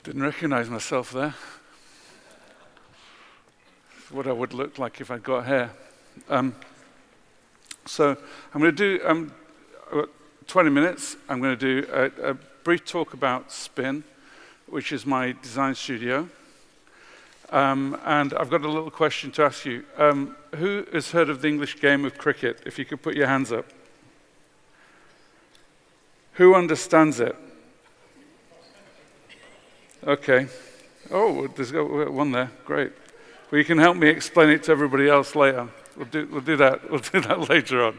Didn't recognize myself there. What I would look like if I'd got hair. So I'm going to do, I've got 20 minutes. I'm going to do a brief talk about Spin, which is my design studio. And I've got a little question to ask you. Who has heard of the English game of cricket? If you could put your hands up. Who understands it? Okay. Oh, there's one there. Great. Well, you can help me explain it to everybody else later. We'll do that. We'll do that later on.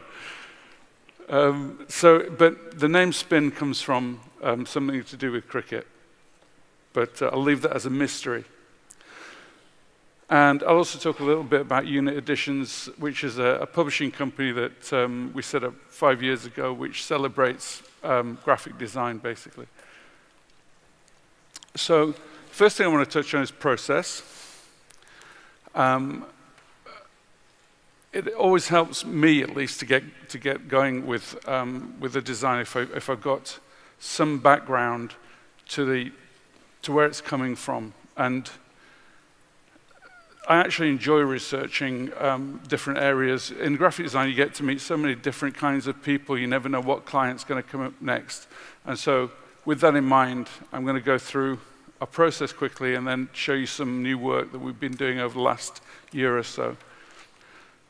But the name Spin comes from something to do with cricket. But I'll leave that as a mystery. And I'll also talk a little bit about Unit Editions, which is a publishing company that we set up 5 years ago, which celebrates graphic design, basically. So, first thing I want to touch on is process. It always helps me, at least, to get going with the design if I've got some background to where it's coming from. And I actually enjoy researching different areas. In graphic design, you get to meet so many different kinds of people. You never know what client's going to come up next. And so, with that in mind, I'm going to go through our process quickly and then show you some new work that we've been doing over the last year or so.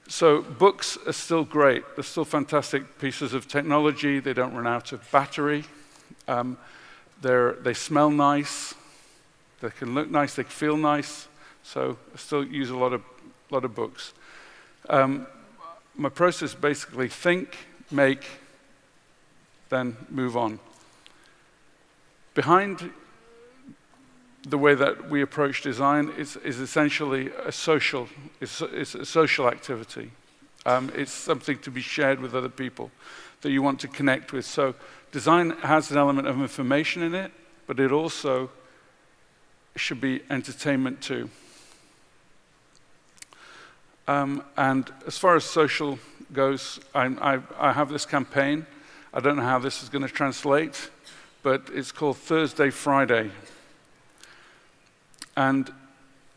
So books are still great. They're still fantastic pieces of technology. They don't run out of battery. They smell nice. They can look nice. They can feel nice. So I still use a lot of books. My process is basically think, make, then move on. Behind the way that we approach design is essentially a social activity. It's something to be shared with other people that you want to connect with. So design has an element of information in it, but it also should be entertainment too. And as far as social goes, I have this campaign. I don't know how this is going to translate, but it's called Thursday, Friday. And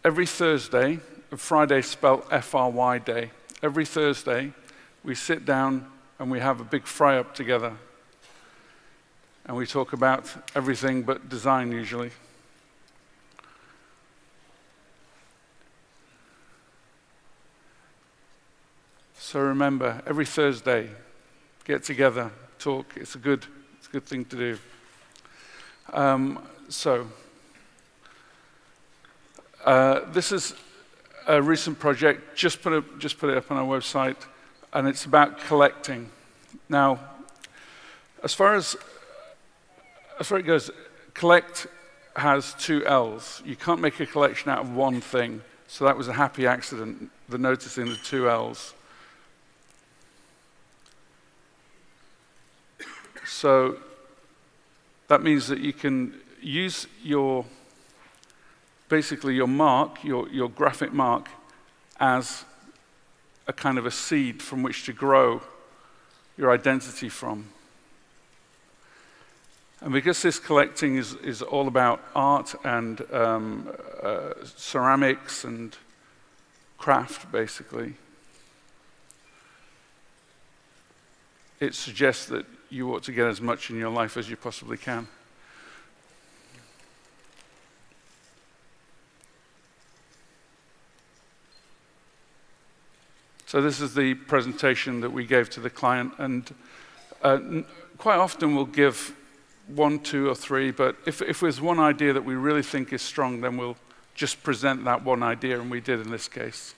every Thursday, Friday spelled F-R-Y day, every Thursday we sit down and we have a big fry-up together. And we talk about everything but design usually. So remember, every Thursday, get together, talk. It's a good thing to do. This is a recent project. Just put it up on our website, and it's about collecting. Now, as far as it goes, collect has 2 L's. You can't make a collection out of one thing. So that was a happy accident, the noticing the 2 L's. So that means that you can use basically your mark, your graphic mark, as a kind of a seed from which to grow your identity from. And because this collecting is all about art and ceramics and craft, basically, it suggests that you ought to get as much in your life as you possibly can. So this is the presentation that we gave to the client, and quite often we'll give 1, 2, or 3, but if there's one idea that we really think is strong, then we'll just present that one idea, and we did in this case.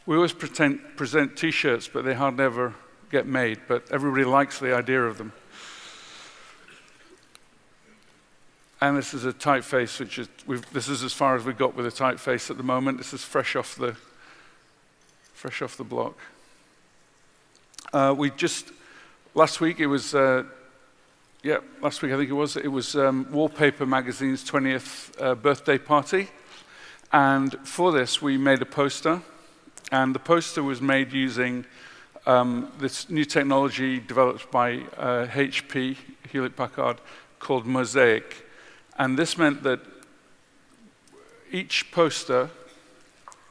We always present T-shirts, but they hardly ever get made, but everybody likes the idea of them. And this is a typeface, this is as far as we got with a typeface at the moment. This is fresh off the block. Last week I think it was Wallpaper Magazine's 20th birthday party. And for this, we made a poster. And the poster was made using this new technology developed by HP, Hewlett-Packard, called Mosaic. And this meant that each poster,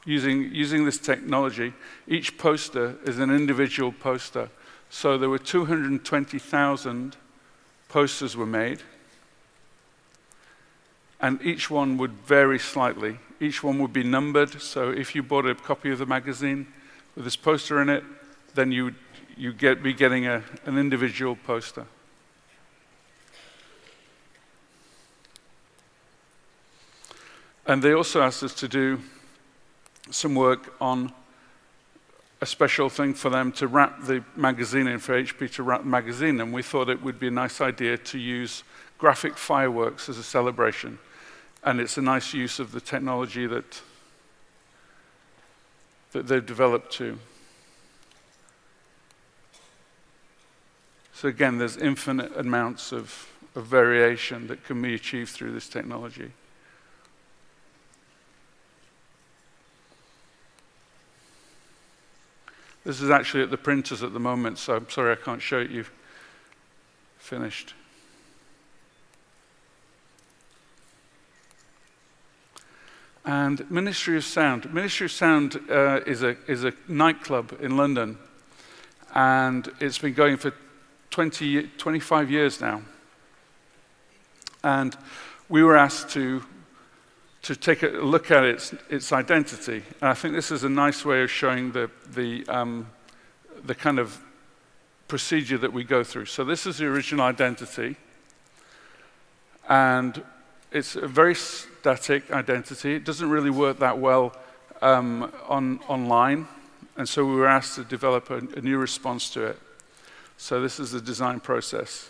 using this technology, each poster is an individual poster. So there were 220,000 posters were made, and each one would vary slightly. Each one would be numbered, so if you bought a copy of the magazine with this poster in it, then you'd be getting an individual poster. And they also asked us to do some work on a special thing for them to wrap the magazine in, for HP to wrap the magazine, and we thought it would be a nice idea to use graphic fireworks as a celebration. And it's a nice use of the technology that they've developed too. So again, there's infinite amounts of variation that can be achieved through this technology. This is actually at the printers at the moment, so I'm sorry I can't show it you finished. And Ministry of Sound. Ministry of Sound is a nightclub in London, and it's been going for 25 years now. And we were asked to take a look at its identity. And I think this is a nice way of showing the kind of procedure that we go through. So this is the original identity, and it's a very static identity. It doesn't really work that well online, and so we were asked to develop a new response to it. So this is the design process.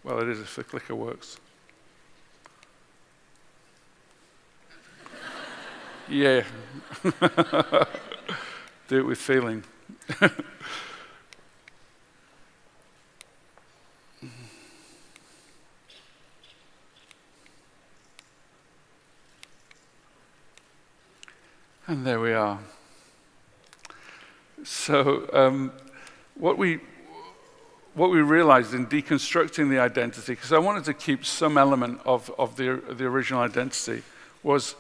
Well, it is if the clicker works. Yeah. Do it with feeling. And there we are. So what we realized in deconstructing the identity, because I wanted to keep some element of the original identity, was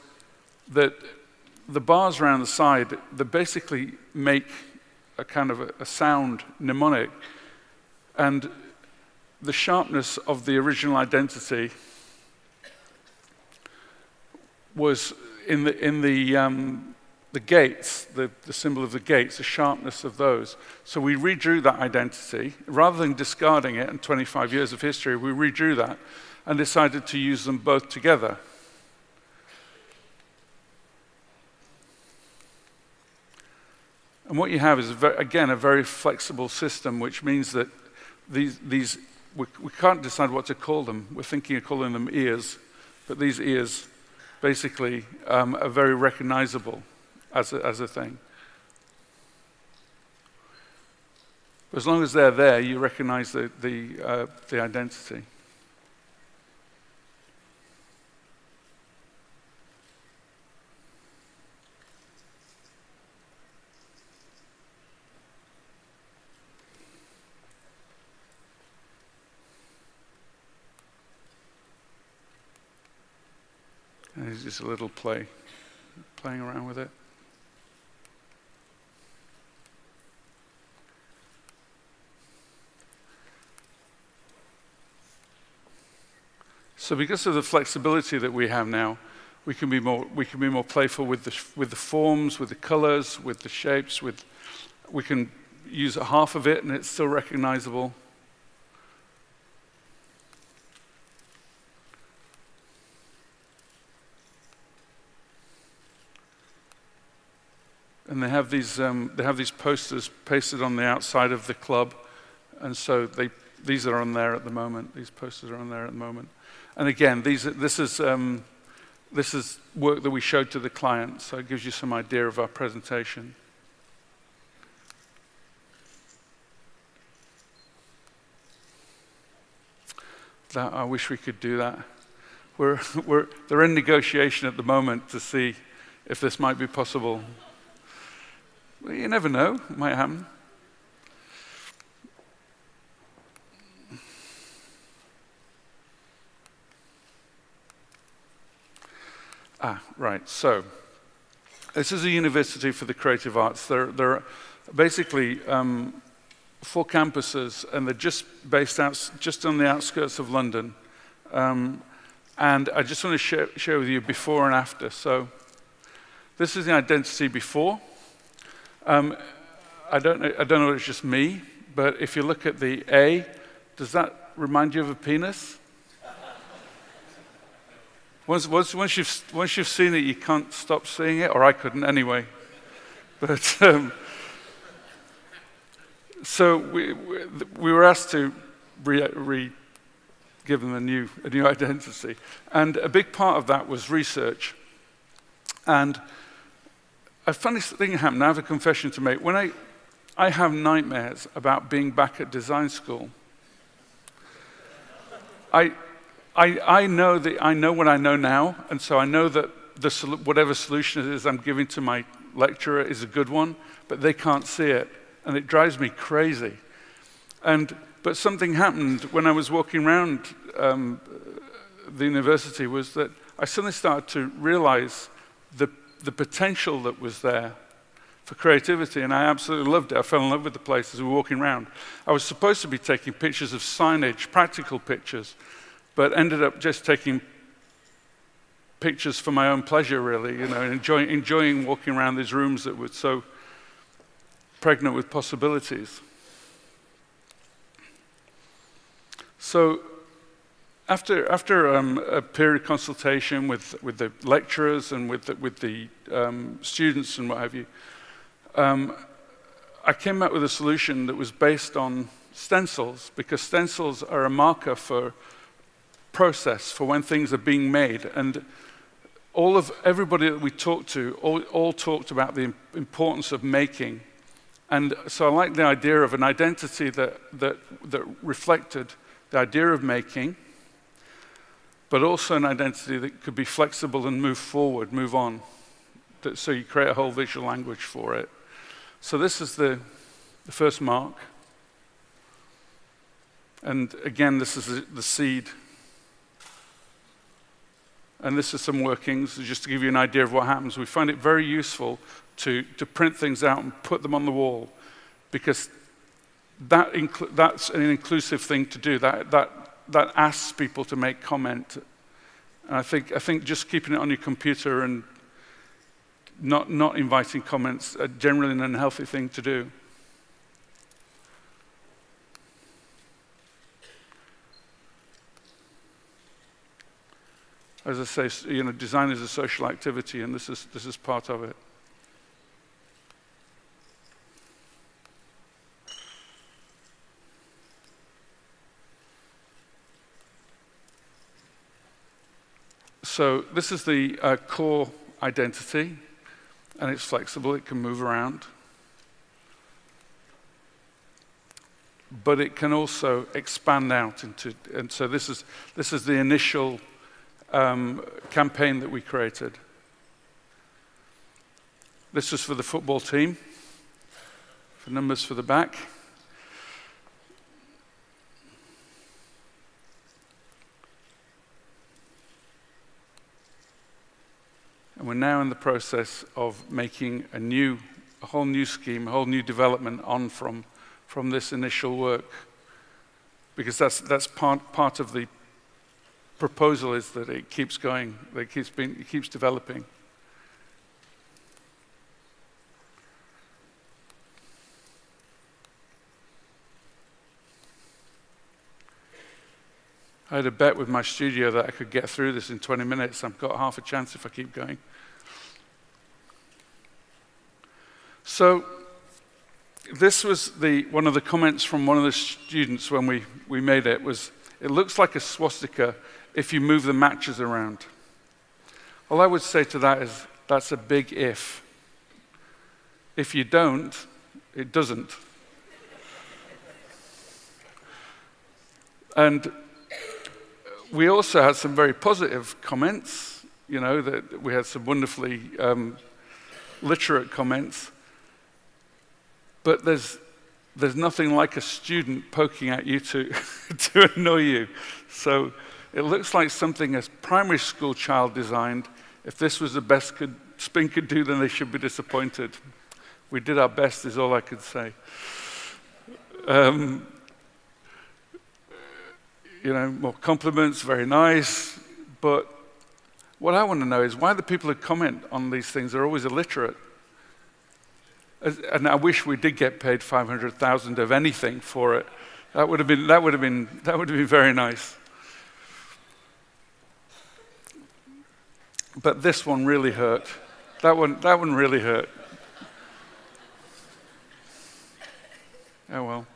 that the bars around the side, they basically make a kind of a sound mnemonic, and the sharpness of the original identity was in the gates, the symbol of the gates, the sharpness of those. So we redrew that identity. Rather than discarding it in 25 years of history, we redrew that and decided to use them both together. And what you have is, again, a very flexible system, which means that we can't decide what to call them. We're thinking of calling them ears, but these ears basically are very recognizable as a thing. As long as they're there, you recognize the identity. And it's just a little playing around with it. So because of the flexibility that we have now, we can be more playful with the forms, with the colors, with the shapes. We can use half of it and it's still recognizable. And they have these posters pasted on the outside of the club, and so these are on there at the moment. These posters are on there at the moment. And again, this is work that we showed to the client, so it gives you some idea of our presentation. I wish we could do that. They're in negotiation at the moment to see if this might be possible. Well, you never know, it might happen. Right, so this is a university for the creative arts. There are basically 4 campuses, and they're just based out, just on the outskirts of London. And I just want to share with you before and after. So this is the identity before. I don't know if it's just me, but if you look at the A, does that remind you of a penis? Once you've seen it, you can't stop seeing it, or I couldn't anyway. But so we were asked to give them a new identity, and a big part of that was research. And a funny thing happened. I have a confession to make. When I have nightmares about being back at design school. I know what I know now, and so I know that whatever solution it is I'm giving to my lecturer is a good one, but they can't see it, and it drives me crazy. But something happened when I was walking around the university, was that I suddenly started to realize the potential that was there for creativity, and I absolutely loved it. I fell in love with the place as we were walking around. I was supposed to be taking pictures of signage, practical pictures, but ended up just taking pictures for my own pleasure, really, and enjoying walking around these rooms that were so pregnant with possibilities. So after a period of consultation with the lecturers and with the students and what have you, I came up with a solution that was based on stencils, because stencils are a marker for process, for when things are being made. And everybody that we talked to all talked about the importance of making. And so I like the idea of an identity that reflected the idea of making, but also an identity that could be flexible and move forward, move on. So you create a whole visual language for it. So this is the first mark. And again, this is the seed. And this is some workings, just to give you an idea of what happens. We find it very useful to print things out and put them on the wall, because that's an inclusive thing to do. That asks people to make comment. And I think just keeping it on your computer and not inviting comments are generally an unhealthy thing to do. As I say, design is a social activity, and this is part of it. So this is the core identity, and it's flexible. It can move around, but it can also expand out into. And so this is the initial campaign that we created. This was for the football team, for numbers for the back. And we're now in the process of making a whole new scheme, a whole new development on from this initial work, because that's part of the proposal, is that it keeps going, that it keeps developing. I had a bet with my studio that I could get through this in 20 minutes. I've got half a chance if I keep going. So this was one of the comments from one of the students when we made it, was, it looks like a swastika if you move the matches around. All I would say to that is, that's a big if. If you don't, it doesn't. And we also had some very positive comments, that we had some wonderfully literate comments. But there's nothing like a student poking at you to, to annoy you. So it looks like something a primary school child designed. If this was the best Spin could do, then they should be disappointed. We did our best, is all I could say. You know, more compliments, very nice. But what I want to know is why the people who comment on these things are always illiterate. And I wish we did get paid 500,000 of anything for it. That would have been very nice. But this one really hurt. That one really hurt. Oh well.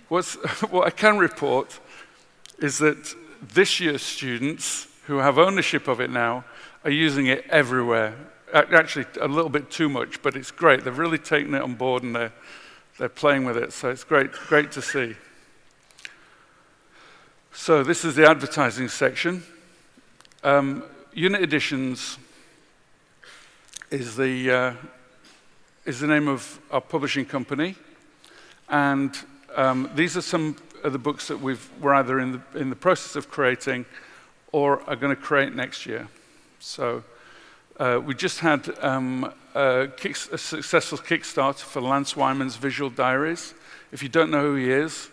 What I can report is that this year's students who have ownership of it now are using it everywhere. Actually, a little bit too much, but it's great. They've really taken it on board and they're playing with it, so it's great to see. So this is the advertising section. Unit Editions is the name of our publishing company, and these are some of the books that we're either in the process of creating or are going to create next year. So we just had a successful Kickstarter for Lance Wyman's Visual Diaries. If you don't know who he is,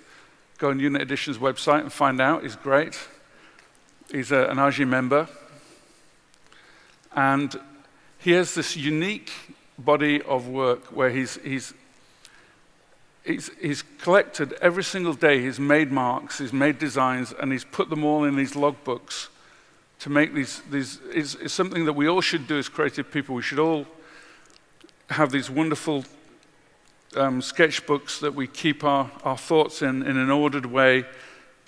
go on Unit Edition's website and find out. He's great. He's an AGI member. And he has this unique body of work where he's collected every single day. He's made marks, he's made designs, and he's put them all in these logbooks to make these. It's something that we all should do as creative people. We should all have these wonderful sketchbooks that we keep our thoughts in an ordered way,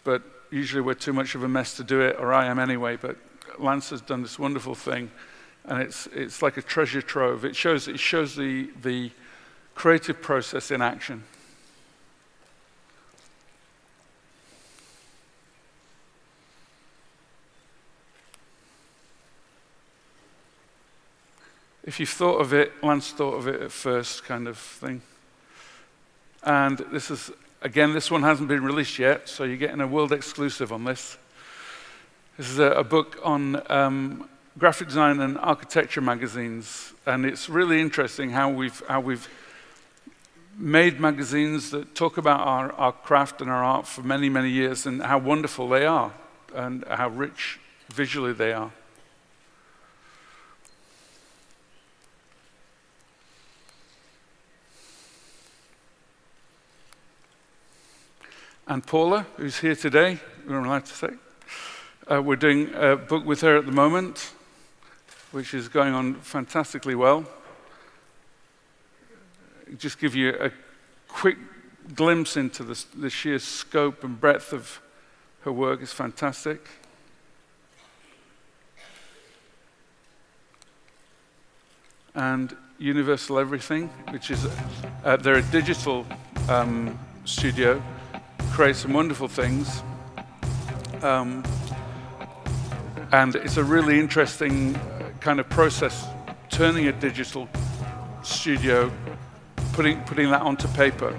but usually we're too much of a mess to do it, or I am anyway, but Lance has done this wonderful thing, and it's like a treasure trove. It shows the creative process in action. If you thought of it, Lance thought of it at first, kind of thing. And this one hasn't been released yet, so you're getting a world exclusive on this. This is a book on graphic design and architecture magazines, and it's really interesting how we've made magazines that talk about our craft and our art for many, many years, and how wonderful they are, and how rich visually they are. And Paula, who's here today, we're allowed to say, we're doing a book with her at the moment, which is going on fantastically well. Just give you a quick glimpse into the sheer scope and breadth of her work. It's fantastic. And Universal Everything, which is they're a digital studio, create some wonderful things. And it's a really interesting kind of process, turning a digital studio, putting that onto paper.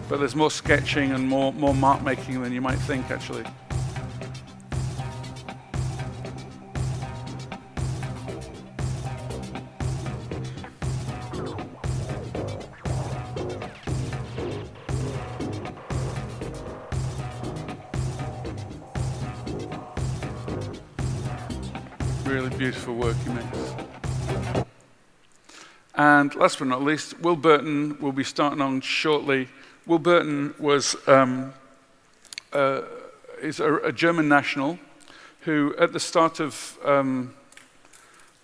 But there's more sketching and more mark making than you might think, actually. Really beautiful work he makes. And last but not least, Will Burton will be starting on shortly. Will Burton was is a German national who, at the start of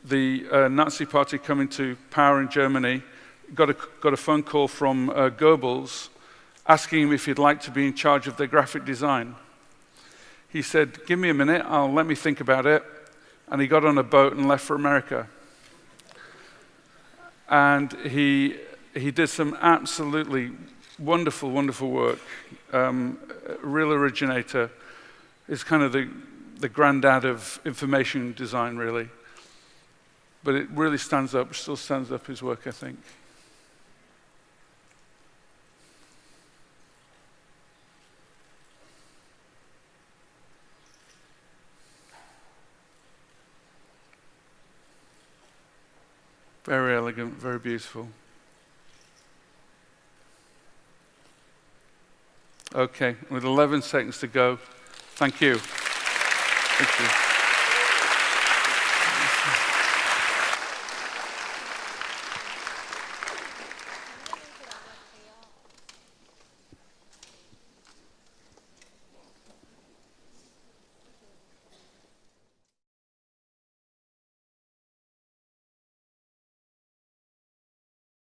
the Nazi Party coming to power in Germany, got a phone call from Goebbels asking him if he'd like to be in charge of their graphic design. He said, "Give me a minute, let me think about it." And he got on a boat and left for America. And he did some absolutely wonderful, wonderful work. Real originator. Is kind of the granddad of information design, really. But it really still stands up his work, I think. Very elegant, very beautiful. Okay, with 11 seconds to go, thank you. Thank you.